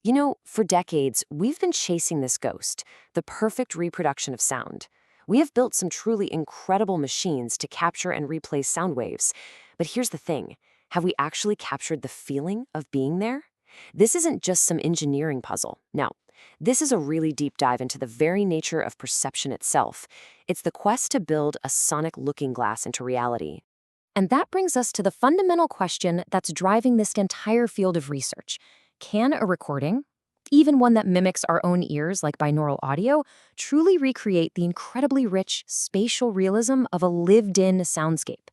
For decades, we've been chasing this ghost, the perfect reproduction of sound. We have built some truly incredible machines to capture and replay sound waves. But here's the thing, have we actually captured the feeling of being there? This isn't just some engineering puzzle. No, this is a really deep dive into the very nature of perception itself. It's the quest to build a sonic looking glass into reality. And that brings us to the fundamental question that's driving this entire field of research. Can a recording, even one that mimics our own ears like binaural audio, truly recreate the incredibly rich spatial realism of a lived-in soundscape?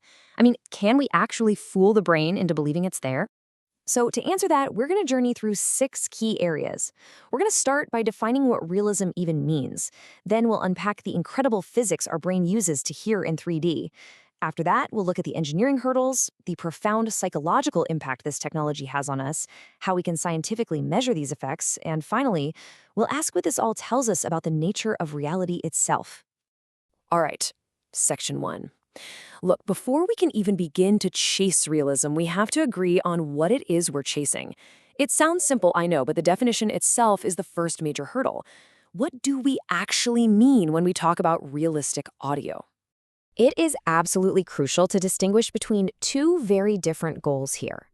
Can we actually fool the brain into believing it's there? So to answer that, we're going to journey through 6 key areas. We're going to start by defining what realism even means. Then we'll unpack the incredible physics our brain uses to hear in 3D. After that, we'll look at the engineering hurdles, the profound psychological impact this technology has on us, how we can scientifically measure these effects, and finally, we'll ask what this all tells us about the nature of reality itself. All right, Section 1. Look, before we can even begin to chase realism, we have to agree on what it is we're chasing. It sounds simple, I know, but the definition itself is the first major hurdle. What do we actually mean when we talk about realistic audio? It is absolutely crucial to distinguish between 2 very different goals here.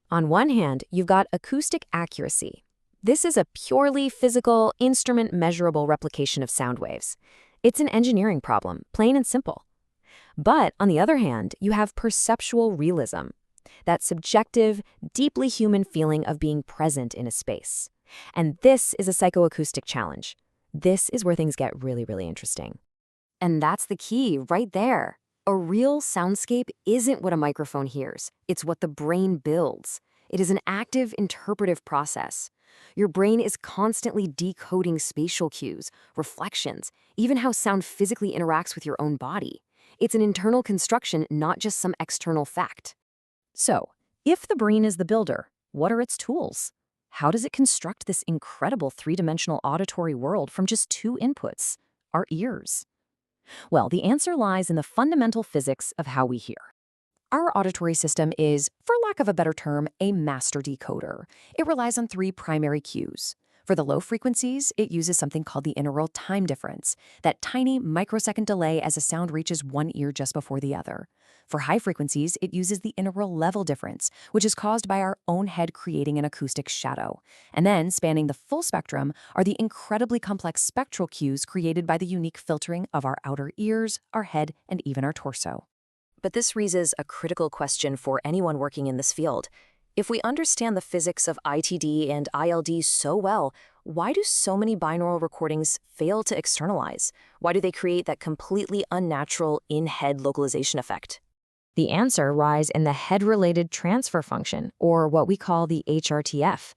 On one hand, you've got acoustic accuracy. This is a purely physical, instrument-measurable replication of sound waves. It's an engineering problem, plain and simple. But on the other hand, you have perceptual realism, that subjective, deeply human feeling of being present in a space. And this is a psychoacoustic challenge. This is where things get really, really interesting. And that's the key right there. A real soundscape isn't what a microphone hears. It's what the brain builds. It is an active, interpretive process. Your brain is constantly decoding spatial cues, reflections, even how sound physically interacts with your own body. It's an internal construction, not just some external fact. So, if the brain is the builder, what are its tools? How does it construct this incredible 3-dimensional auditory world from just 2 inputs, our ears? Well, the answer lies in the fundamental physics of how we hear. Our auditory system is, for lack of a better term, a master decoder. It relies on 3 primary cues. For the low frequencies, it uses something called the inaural time difference, that tiny microsecond delay as a sound reaches one ear just before the other. For high frequencies, it uses the inaural level difference, which is caused by our own head creating an acoustic shadow. And then, spanning the full spectrum, are the incredibly complex spectral cues created by the unique filtering of our outer ears, our head, and even our torso. But this raises a critical question for anyone working in this field. If we understand the physics of ITD and ILD so well, why do so many binaural recordings fail to externalize? Why do they create that completely unnatural in-head localization effect? The answer lies in the head-related transfer function, or what we call the HRTF.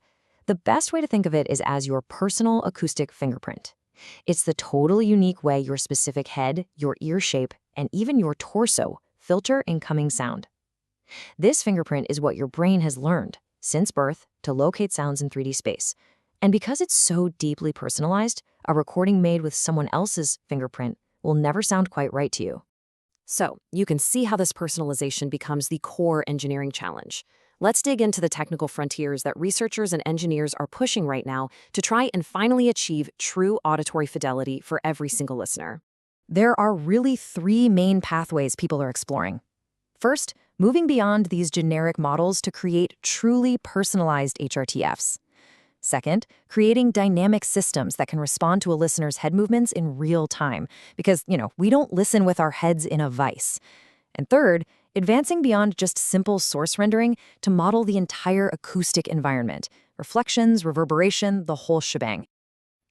The best way to think of it is as your personal acoustic fingerprint. It's the totally unique way your specific head, your ear shape, and even your torso filter incoming sound. This fingerprint is what your brain has learned, since birth, to locate sounds in 3D space. And because it's so deeply personalized, a recording made with someone else's fingerprint will never sound quite right to you. So, you can see how this personalization becomes the core engineering challenge. Let's dig into the technical frontiers that researchers and engineers are pushing right now to try and finally achieve true auditory fidelity for every single listener. There are really 3 main pathways people are exploring. First, moving beyond these generic models to create truly personalized HRTFs. Second, creating dynamic systems that can respond to a listener's head movements in real time, because, we don't listen with our heads in a vice. And third, advancing beyond just simple source rendering to model the entire acoustic environment, reflections, reverberation, the whole shebang.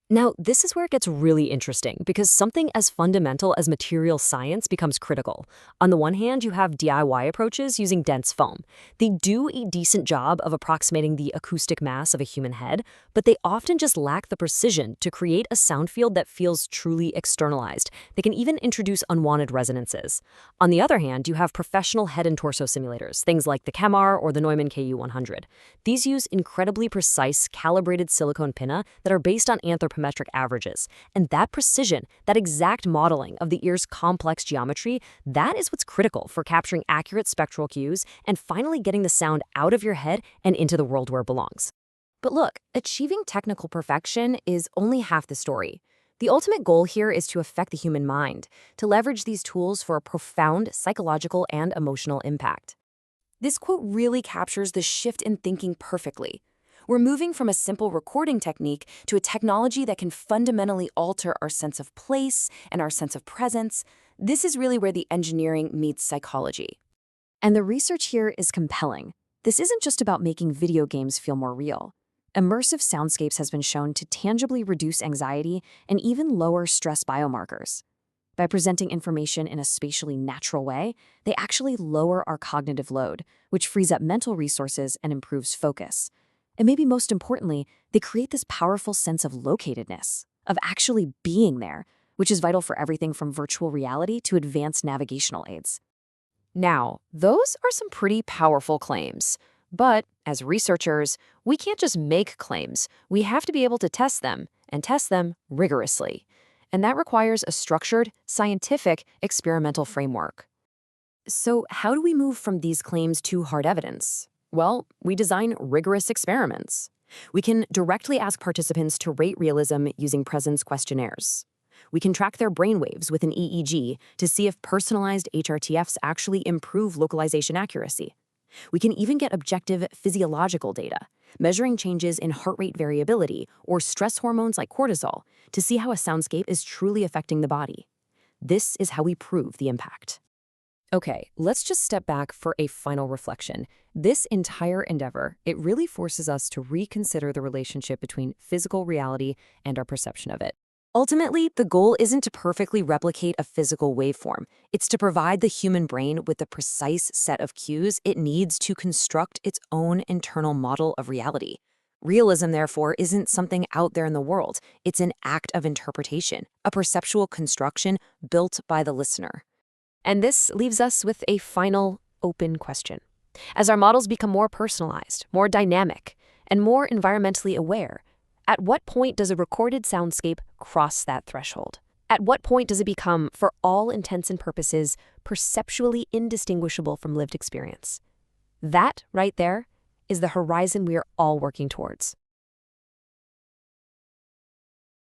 Now, this is where it gets really interesting, because something as fundamental as material science becomes critical. On the one hand, you have DIY approaches using dense foam. They do a decent job of approximating the acoustic mass of a human head, but they often just lack the precision to create a sound field that feels truly externalized. They can even introduce unwanted resonances. On the other hand, you have professional head and torso simulators, things like the Camar or the Neumann KU100. These use incredibly precise, calibrated silicone pinna that are based on anthropometric averages. And that precision, that exact modeling of the ear's complex geometry, that is what's critical for capturing accurate spectral cues and finally getting the sound out of your head and into the world where it belongs. But look, achieving technical perfection is only half the story. The ultimate goal here is to affect the human mind, to leverage these tools for a profound psychological and emotional impact. This quote really captures the shift in thinking perfectly. We're moving from a simple recording technique to a technology that can fundamentally alter our sense of place and our sense of presence. This is really where the engineering meets psychology. And the research here is compelling. This isn't just about making video games feel more real. Immersive soundscapes has been shown to tangibly reduce anxiety and even lower stress biomarkers. By presenting information in a spatially natural way, they actually lower our cognitive load, which frees up mental resources and improves focus. And maybe most importantly, they create this powerful sense of locatedness, of actually being there, which is vital for everything from virtual reality to advanced navigational aids. Now, those are some pretty powerful claims. But as researchers, we can't just make claims. We have to be able to test them, and test them rigorously. And that requires a structured, scientific, experimental framework. So how do we move from these claims to hard evidence? Well, we design rigorous experiments. We can directly ask participants to rate realism using presence questionnaires. We can track their brainwaves with an EEG to see if personalized HRTFs actually improve localization accuracy. We can even get objective physiological data, measuring changes in heart rate variability or stress hormones like cortisol to see how a soundscape is truly affecting the body. This is how we prove the impact. Okay, let's just step back for a final reflection. This entire endeavor, it really forces us to reconsider the relationship between physical reality and our perception of it. Ultimately, the goal isn't to perfectly replicate a physical waveform. It's to provide the human brain with the precise set of cues it needs to construct its own internal model of reality. Realism, therefore, isn't something out there in the world. It's an act of interpretation, a perceptual construction built by the listener. And this leaves us with a final open question. As our models become more personalized, more dynamic, and more environmentally aware, at what point does a recorded soundscape cross that threshold? At what point does it become, for all intents and purposes, perceptually indistinguishable from lived experience? That, right there, is the horizon we are all working towards.